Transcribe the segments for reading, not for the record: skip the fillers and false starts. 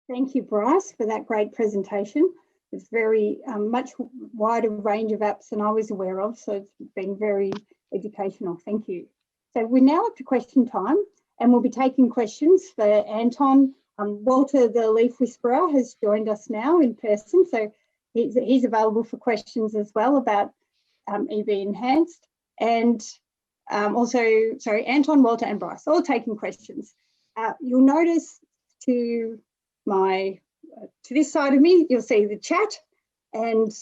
Thank you, Bryce, for that great presentation. It's very much wider range of apps than I was aware of, so it's been very educational. Thank you. So we're now up to question time, and we'll be taking questions for Anton. Walter, the Leaf Whisperer, has joined us now in person, so he's available for questions as well about EV Enhanced. And also, sorry, Anton, Walter and Bryce, all taking questions. You'll notice to this side of me, you'll see the chat, and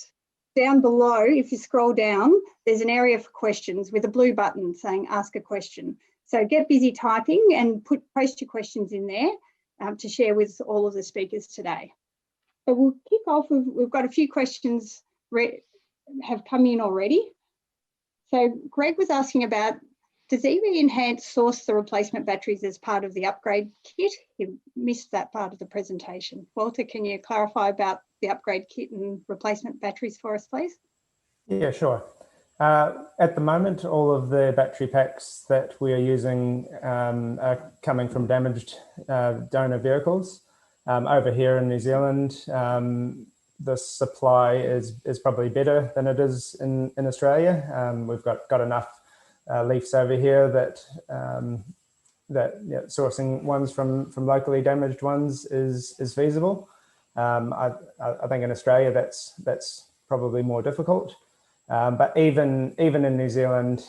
down below, if you scroll down, there's an area for questions with a blue button saying ask a question. So get busy typing and post your questions in there to share with all of the speakers today. So we'll kick off with, we've got a few questions have come in already. So Greg was asking about, does EV Enhance source the replacement batteries as part of the upgrade kit? He missed that part of the presentation. Walter, can you clarify about the upgrade kit and replacement batteries for us, please? Yeah, sure. At the moment, all of the battery packs that we are using are coming from damaged donor vehicles. Over here in New Zealand, the supply is probably better than it is in Australia. We've got enough leafs over here that sourcing ones from locally damaged ones is feasible. I think in Australia that's probably more difficult. But even in New Zealand,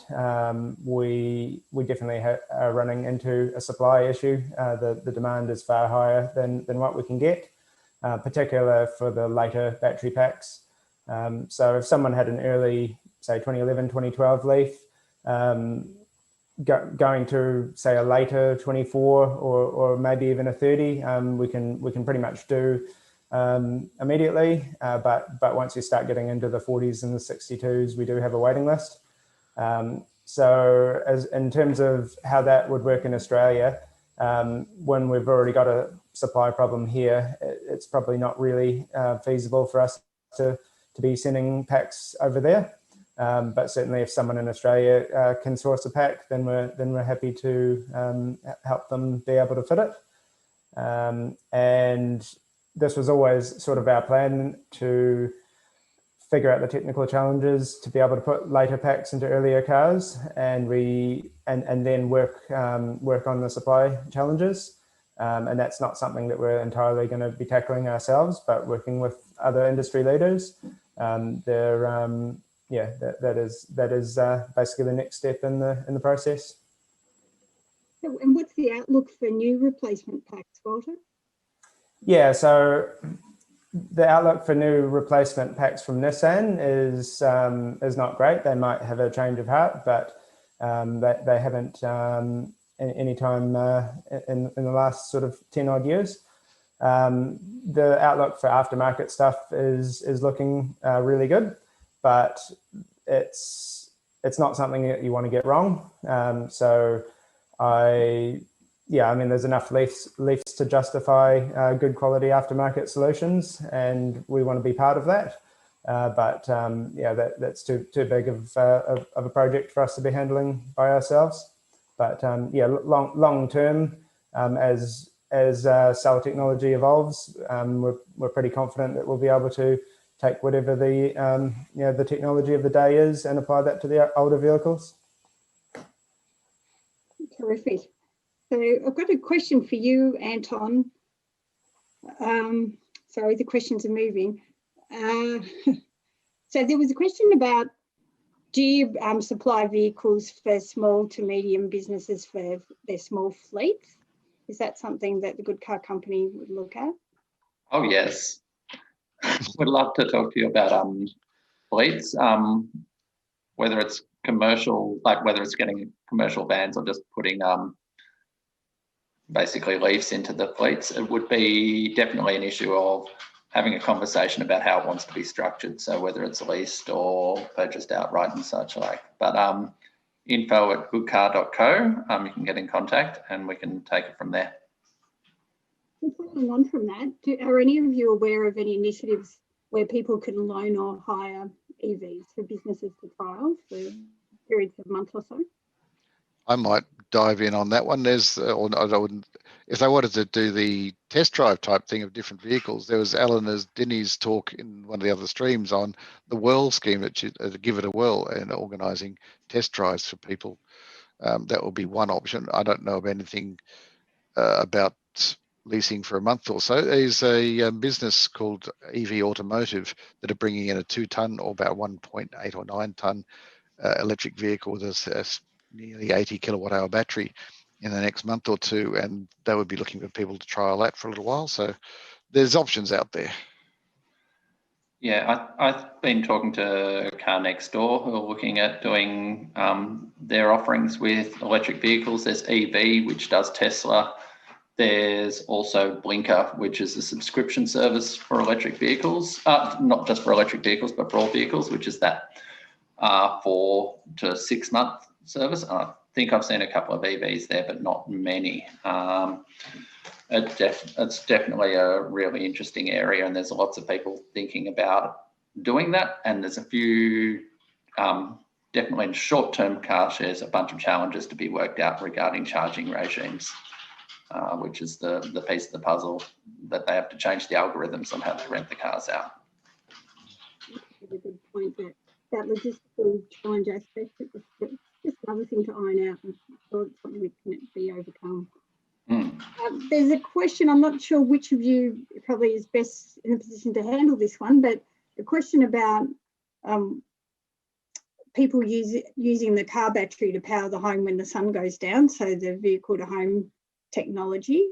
we definitely are running into a supply issue. The demand is far higher than what we can get, particularly for the later battery packs. So if someone had an early, say 2011, 2012 leaf, going to say a later 24 or maybe even a 30, we can pretty much do immediately, but once you start getting into the 40s and the 62s, we do have a waiting list. So as in terms of how that would work in Australia, when we've already got a supply problem here, it's probably not really feasible for us to be sending packs over there. But certainly if someone in Australia can source a pack, then we're happy to help them be able to fit it. And this was always sort of our plan, to figure out the technical challenges to be able to put later packs into earlier cars, and then work on the supply challenges. And that's not something that we're entirely going to be tackling ourselves, but working with other industry leaders. Yeah, that is basically the next step in the process. And what's the outlook for new replacement packs, Walter? Yeah, so the outlook for new replacement packs from Nissan is not great. They might have a change of heart, but they haven't any time in the last sort of 10 odd years. The outlook for aftermarket stuff is looking really good, but it's not something that you want to get wrong. So I mean, there's enough leafs to justify good quality aftermarket solutions, and we want to be part of that. But yeah, that's too big of a project for us to be handling by ourselves. But yeah, long term, as cell technology evolves, we're pretty confident that we'll be able to take whatever the technology of the day is and apply that to the older vehicles. Terrific. So I've got a question for you, Anton. Sorry, the questions are moving. So there was a question about, do you supply vehicles for small to medium businesses for their small fleets? Is that something that the GoodCar company would look at? Oh, yes. Would love to talk to you about fleets, whether it's commercial, like whether it's getting commercial vans or just putting basically leafs into the fleets. It would be definitely an issue of having a conversation about how it wants to be structured. So whether it's leased or purchased outright and such like. But info@goodcar.co, you can get in contact and we can take it from there. Following on from that, are any of you aware of any initiatives where people can loan or hire EVs for businesses to trial for periods of months or so? I might dive in on that one. There's, or I wouldn't, if they wanted to do the test drive type thing of different vehicles, there was Eleanor Dinny's talk in one of the other streams on the Whirl scheme, that you give it a whirl, and organising test drives for people. That will be one option. I don't know of anything about leasing for a month or so. There's a business called AEVA Automotive that are bringing in a 2-ton or about 1.8 or 9-ton electric vehicle with a nearly 80 kilowatt hour battery in the next month or two, and they would be looking for people to trial that for a little while. So there's options out there. Yeah, I've been talking to Car Next Door, who are looking at doing their offerings with electric vehicles. There's EV, which does Tesla. There's also Blinker, which is a subscription service for electric vehicles, not just for electric vehicles, but for all vehicles, which is that 4 to 6 month service. I think I've seen a couple of EVs there, but not many. It's definitely a really interesting area, and there's lots of people thinking about doing that. And there's a few, definitely in short-term car shares, a bunch of challenges to be worked out regarding charging regimes, which is the piece of the puzzle that they have to change the algorithms on how to rent the cars out. That's a good point, that logistical challenge aspect. It's just another thing to iron out, and so it's something that can be overcome. There's a question, I'm not sure which of you probably is best in a position to handle this one, but a question about people using the car battery to power the home when the sun goes down, so the vehicle to home technology.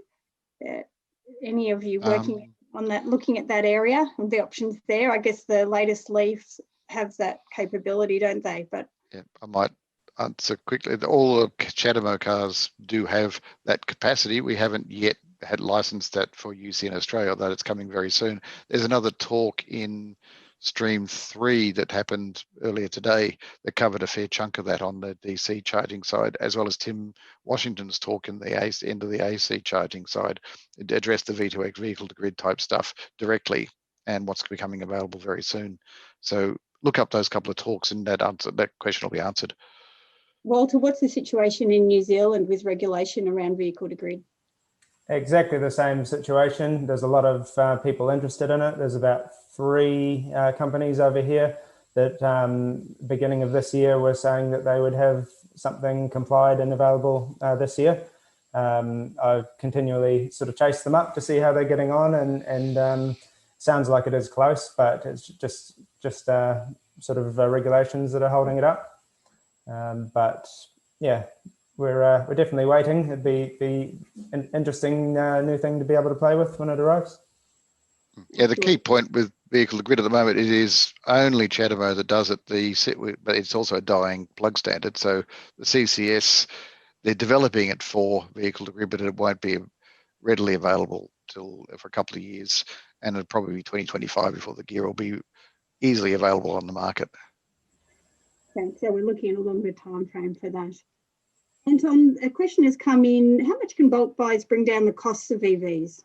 Any of you working on that, looking at that area and the options there? I guess the latest Leafs have that capability, don't they? But yeah, I might answer quickly. All the CHAdeMO cars do have that capacity. We haven't yet had licensed that for use in Australia, although it's coming very soon. There's another talk in Stream 3 that happened earlier today that covered a fair chunk of that on the DC charging side, as well as Tim Washington's talk in the end of the AC charging side. It addressed the V2X vehicle to grid type stuff directly and what's becoming available very soon. So look up those couple of talks and that question will be answered. Walter, what's the situation in New Zealand with regulation around vehicle to grid? Exactly the same situation. There's a lot of people interested in it. There's about 3 companies over here that beginning of this year were saying that they would have something complied and available this year. I've continually sort of chased them up to see how they're getting on, and sounds like it is close, but it's just sort of regulations that are holding it up. But yeah, we're definitely waiting. It'd be an interesting new thing to be able to play with when it arrives. Yeah, the key point with vehicle to grid at the moment, it is only CHAdeMO that does it. But it's also a dying plug standard. So the CCS, they're developing it for vehicle to grid, but it won't be readily available for a couple of years, and it'll probably be 2025 before the gear will be easily available on the market. Okay, so we're looking at a longer time frame for that. Anton, a question has come in: how much can bulk buys bring down the costs of EVs?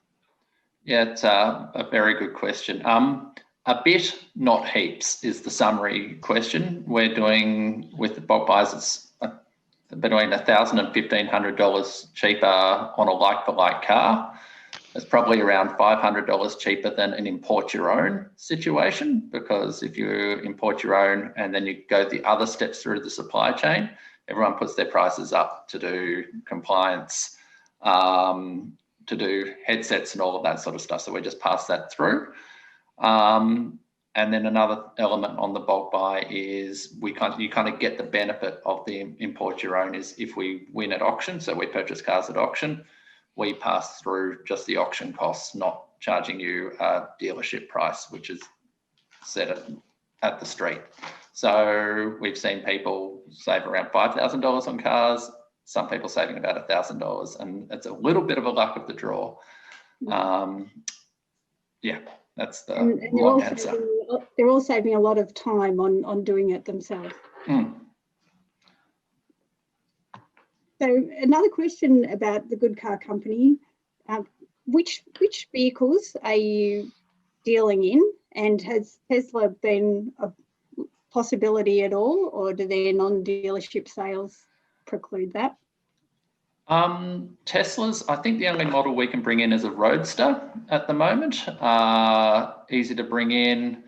Yeah, it's a very good question. A bit, not heaps, is the summary question. We're doing with the bulk buys, it's between $1,000 and $1,500 cheaper on a like-for-like car. It's probably around $500 cheaper than an import your own situation, because if you import your own and then you go the other steps through the supply chain, everyone puts their prices up to do compliance, to do headsets and all of that sort of stuff. So we just pass that through. And then another element on the bulk buy is you kind of get the benefit of the import your own is if we win at auction. So we purchase cars at auction, we pass through just the auction costs, not charging you a dealership price, which is set at the street. So we've seen people save around $5,000 on cars, some people saving about $1,000, and it's a little bit of a luck of the draw. Yeah, that's the long answer. They're all saving a lot of time on doing it themselves. So another question about the GoodCar company: which vehicles are you dealing in, and has Tesla been a possibility at all, or do their non-dealership sales preclude that? Teslas, I think the only model we can bring in is a Roadster at the moment. Easy to bring in,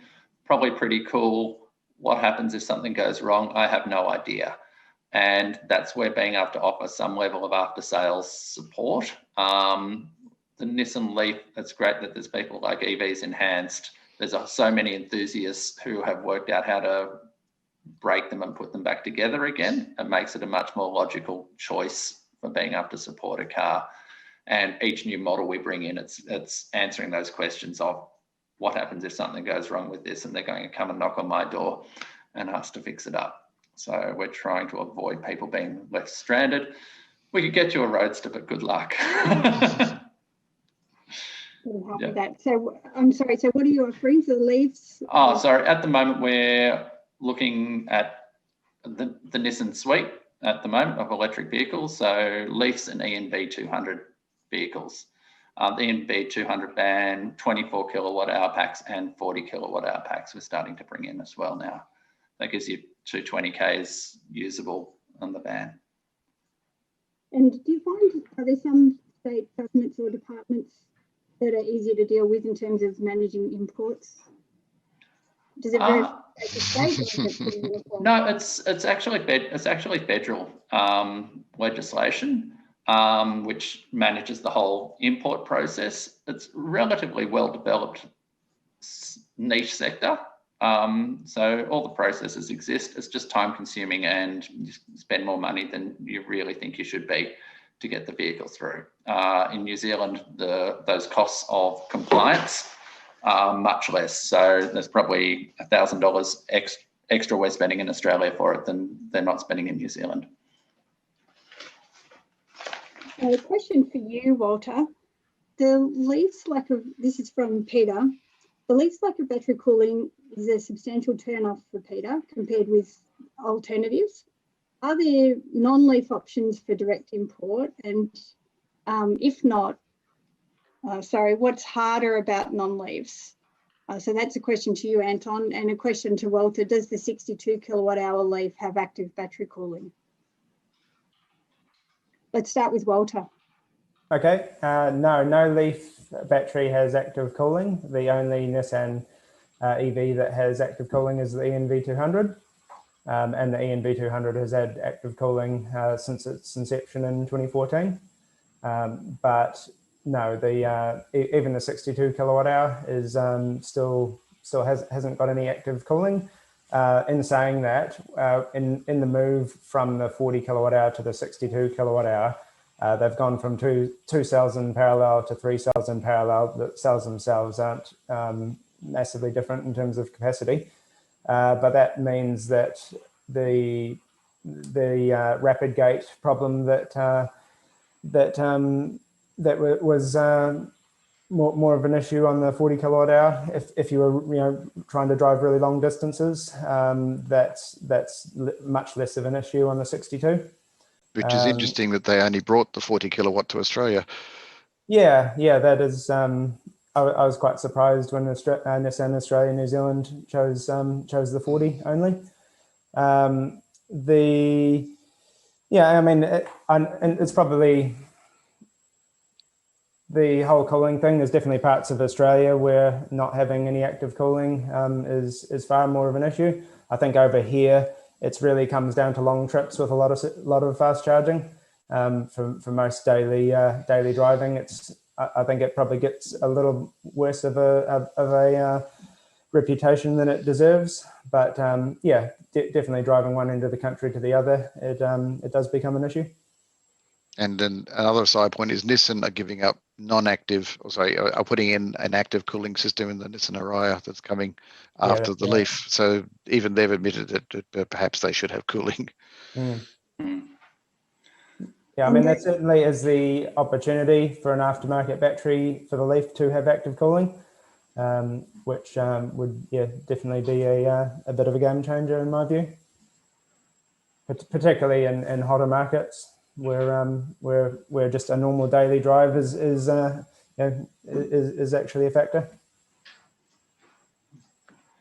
probably pretty cool. What happens if something goes wrong? I have no idea. And that's where being able to offer some level of after-sales support. The Nissan Leaf, it's great that there's people like EVs Enhanced. There's so many enthusiasts who have worked out how to break them and put them back together again. It makes it a much more logical choice for being able to support a car. And each new model we bring in, it's answering those questions of what happens if something goes wrong with this, and they're going to come and knock on my door and ask to fix it up. So we're trying to avoid people being left stranded. We could get you a Roadster, but good luck. Yeah. That. So I'm sorry, so what are you offering for the Leafs? Oh, sorry, at the moment we're looking at the Nissan suite at the moment of electric vehicles, so Leafs and ENV 200 vehicles. The ENV 200 van, 24 kilowatt hour packs and 40 kilowatt hour packs we're starting to bring in as well now. That gives you 220Ks usable on the van. And do you find, are there some state governments or departments that are easier to deal with in terms of managing imports? Does it vary from state to state, or is it pretty uniform? No, it's actually federal legislation which manages the whole import process. It's relatively well developed niche sector. So all the processes exist. It's just time consuming, and you spend more money than you really think you should be to get the vehicle through. In New Zealand, those costs of compliance are much less. So there's probably $1,000 extra we're spending in Australia for it than they're not spending in New Zealand. A question for you, Walter. The least lack of, this is from Peter, the least lack of battery cooling is a substantial turn-off for Peter compared with alternatives. Are there non-leaf options for direct import? And if not, what's harder about non-leaves? So that's a question to you, Anton, and a question to Walter. Does the 62 kilowatt hour leaf have active battery cooling? Let's start with Walter. Okay, no Leaf battery has active cooling. The only Nissan EV that has active cooling is the ENV 200. And the ENV 200 has had active cooling since its inception in 2014. But no, even the 62 kilowatt hour is still hasn't got any active cooling. In saying that, in the move from the 40 kilowatt hour to the 62 kilowatt hour, they've gone from two cells in parallel to 3 cells in parallel. The cells themselves aren't massively different in terms of capacity, but that means that the rapid gate problem that was more of an issue on the 40 kilowatt hour. If you were trying to drive really long distances, that's much less of an issue on the 62. Which is interesting that they only brought the 40 kilowatt to Australia. Yeah, that is. I was quite surprised when Nissan Australia and New Zealand chose the 40 only. It's probably the whole cooling thing. There's definitely parts of Australia where not having any active cooling is far more of an issue. I think over here it really comes down to long trips with a lot of fast charging. For most daily driving, I think it probably gets a little worse of a reputation than it deserves. But definitely driving one end of the country to the other, it does become an issue. And then another side point is Nissan are giving up are putting in an active cooling system in the Nissan Ariya that's coming after the Leaf. So even they've admitted that perhaps they should have cooling. Yeah, I mean, that certainly is the opportunity for an aftermarket battery for the Leaf to have active cooling, which would definitely be a bit of a game changer in my view, particularly in hotter markets where just a normal daily drive is actually a factor.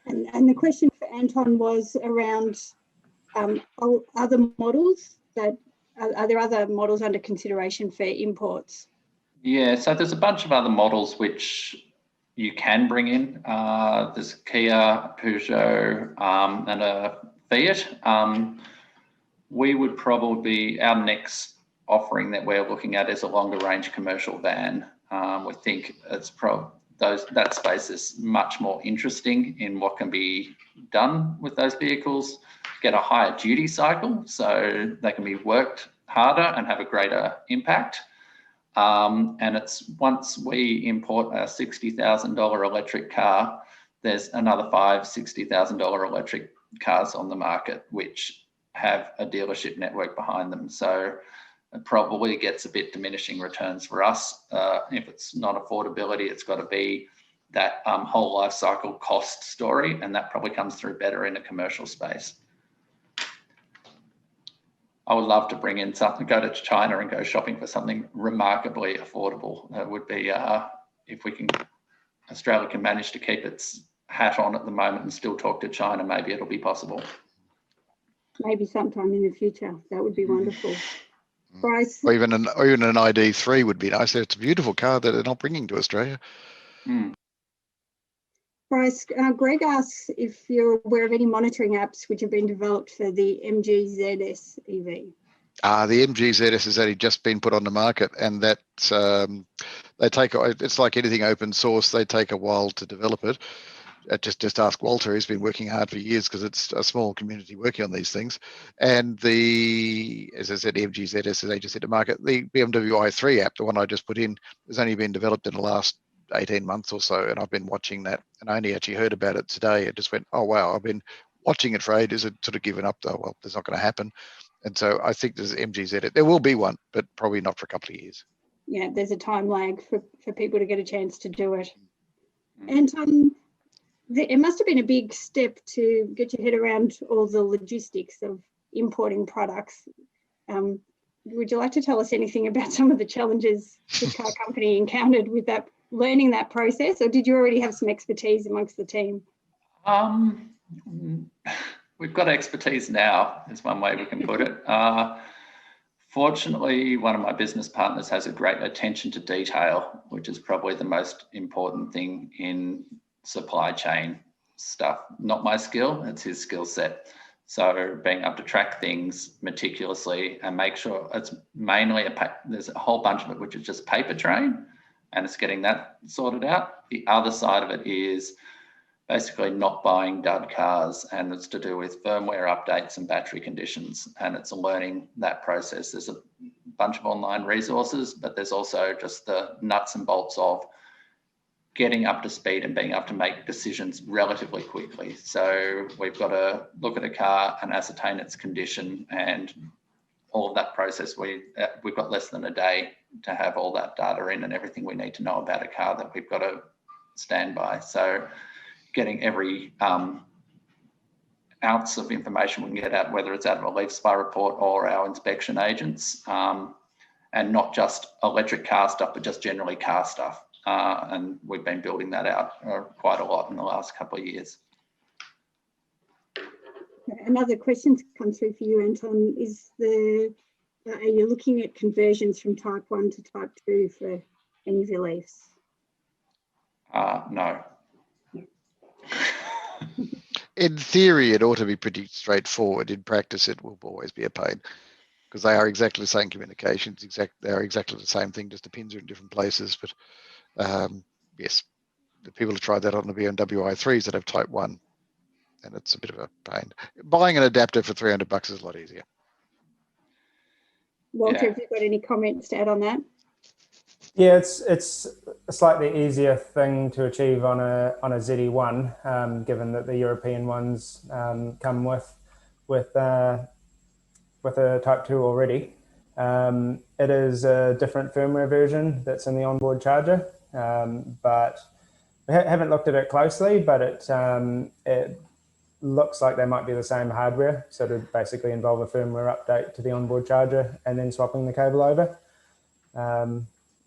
And the question for Anton was around other models that are there other models under consideration for imports? Yeah, so there's a bunch of other models which you can bring in. There's Kia, Peugeot, and a Fiat. We would probably, our next offering that we're looking at is a longer range commercial van. We think it's that space is much more interesting in what can be done with those vehicles, get a higher duty cycle so they can be worked harder and have a greater impact. And it's once we import a $60,000 electric car, there's another $60,000 electric cars on the market which have a dealership network behind them. So it probably gets a bit diminishing returns for us. If it's not affordability, it's got to be that whole life cycle cost story, and that probably comes through better in a commercial space. I would love to bring in something, go to China and go shopping for something remarkably affordable. That would be, if Australia can manage to keep its hat on at the moment and still talk to China, maybe it'll be possible. Maybe sometime in the future. That would be wonderful. Bryce? Or even an ID3 would be nice. It's a beautiful car that they're not bringing to Australia. Bryce, Greg asks if you're aware of any monitoring apps which have been developed for the MGZS EV. The MGZS has only just been put on the market, and that's it's like anything open source. They take a while to develop it. Just ask Walter. He's been working hard for years because it's a small community working on these things. And as I said, MGZS has only just hit the market. The BMW i3 app, the one I just put in, has only been developed in the last 18 months or so, and I've been watching that, and I only actually heard about it today. It just went, oh wow, I've been watching it for ages and sort of given up though. Well, there's not going to happen. And so I think there's MGZ. There will be one, but probably not for a couple of years. Yeah, there's a time lag for people to get a chance to do it. Anton, it must have been a big step to get your head around all the logistics of importing products. Would you like to tell us anything about some of the challenges the car company encountered with that, learning that process, or did you already have some expertise amongst the team? We've got expertise now, is one way we can put it. Fortunately, one of my business partners has a great attention to detail, which is probably the most important thing in supply chain stuff. Not my skill, it's his skill set. So being able to track things meticulously and make sure it's mainly there's a whole bunch of it which is just paper train, and it's getting that sorted out. The other side of it is basically not buying dud cars, and it's to do with firmware updates and battery conditions, and it's learning that process. There's a bunch of online resources, but there's also just the nuts and bolts of getting up to speed and being able to make decisions relatively quickly. So we've got to look at a car and ascertain its condition, and all of that process, we've got less than a day to have all that data in and everything we need to know about a car that we've got to stand by. So getting every ounce of information we can get out, whether it's out of a leaf spy report or our inspection agents, and not just electric car stuff, but just generally car stuff. And we've been building that out quite a lot in the last couple of years. Another question to come through for you, Anton, is are you looking at conversions from type 1 to type 2 for any leafs? No. In theory, it ought to be pretty straightforward. In practice, it will always be a pain because they are exactly the same communications. They are exactly the same thing, just the pins are in different places. But yes, the people have tried that on the BMW i3s that have type 1, and it's a bit of a pain. Buying an adapter for $300 is a lot easier. Walter, have you got any comments to add on that? Yeah, it's a slightly easier thing to achieve on a ZE1, given that the European ones come with a Type 2 already. It is a different firmware version that's in the onboard charger, but we haven't looked at it closely. But it looks like they might be the same hardware, so to basically involve a firmware update to the onboard charger and then swapping the cable over.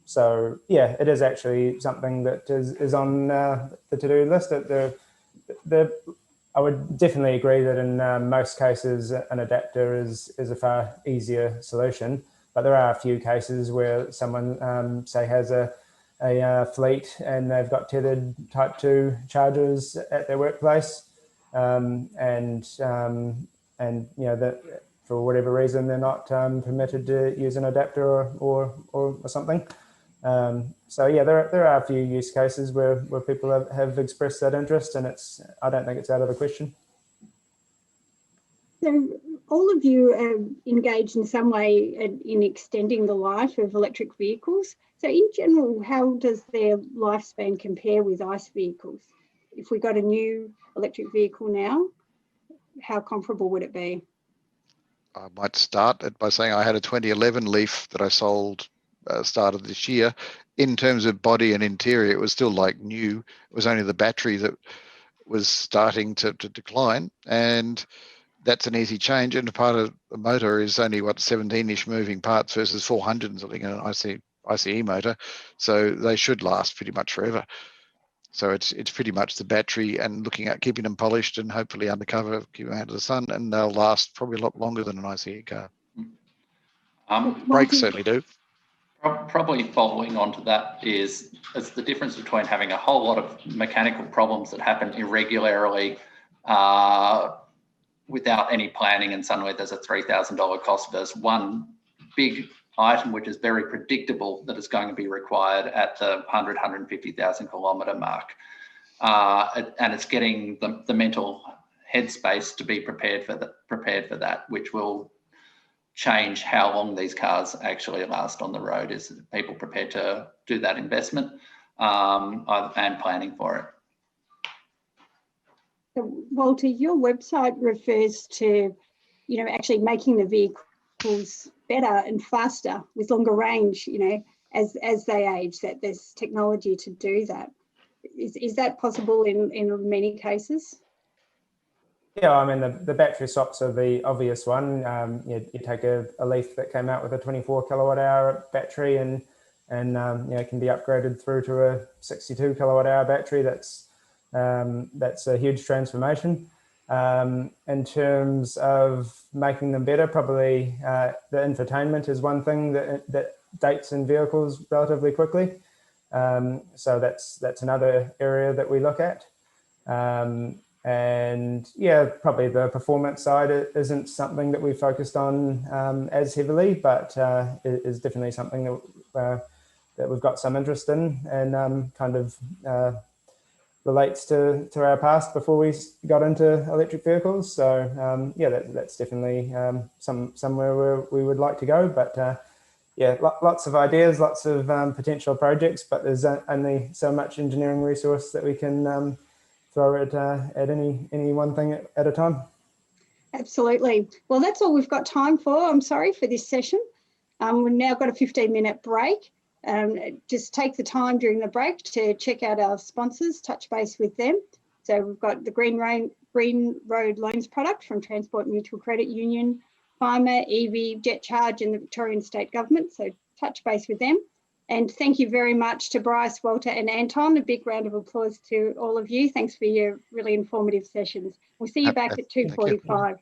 So yeah, it is actually something that is on the to-do list. The I would definitely agree that in most cases an adapter is a far easier solution, but there are a few cases where someone say has a fleet and they've got tethered type 2 chargers at their workplace, and you know that for whatever reason they're not permitted to use an adapter or something. So yeah, there are a few use cases where people have expressed that interest, and I don't think it's out of the question. So all of you are engaged in some way in extending the life of electric vehicles. So in general, how does their lifespan compare with ICE vehicles? If we got a new electric vehicle now, how comparable would it be? I might start it by saying I had a 2011 Leaf that I sold start of this year. In terms of body and interior, it was still like new. It was only the battery that was starting to decline, and that's an easy change. And a part of the motor is only 17-ish moving parts versus 400 and something in an ICE motor, so they should last pretty much forever. So it's pretty much the battery and looking at keeping them polished and hopefully undercover, keep them out of the sun, and they'll last probably a lot longer than an ICE car. Brakes certainly do. Probably following on to that is the difference between having a whole lot of mechanical problems that happen irregularly without any planning, and suddenly there's a $3,000 cost versus one big item which is very predictable that is going to be required at the 150,000 kilometre mark. And it's getting the mental headspace to be prepared for that, which will change how long these cars actually last on the road. Is people prepared to do that investment and planning for it? So, Walter, your website refers to, you know, actually making the vehicles better and faster with longer range, you know, as they age, that there's technology to do that. Is that possible in many cases? Yeah, I mean, the battery swaps are the obvious one. You take a Leaf that came out with a 24 kilowatt hour battery and you know, can be upgraded through to a 62 kilowatt hour battery. That's a huge transformation. In terms of making them better, probably the infotainment is one thing that dates in vehicles relatively quickly. So that's another area that we look at. And yeah, probably the performance side isn't something that we focused on as heavily, but it is definitely something that we've got some interest in, and kind of relates to our past before we got into electric vehicles. So yeah, that's definitely somewhere where we would like to go. But yeah, lots of ideas, lots of potential projects, but there's only so much engineering resource that we can throw it at any one thing at a time. Absolutely. Well, that's all we've got time for. I'm sorry for this session. We've now got a 15-minute break. Just take the time during the break to check out our sponsors, touch base with them. So we've got the Green Road Loans product from Transport Mutual Credit Union, FIMA, AEVA, Jet Charge and the Victorian State Government. So touch base with them. And thank you very much to Bryce, Walter and Anton. A big round of applause to all of you. Thanks for your really informative sessions. We'll see you back at 2:45.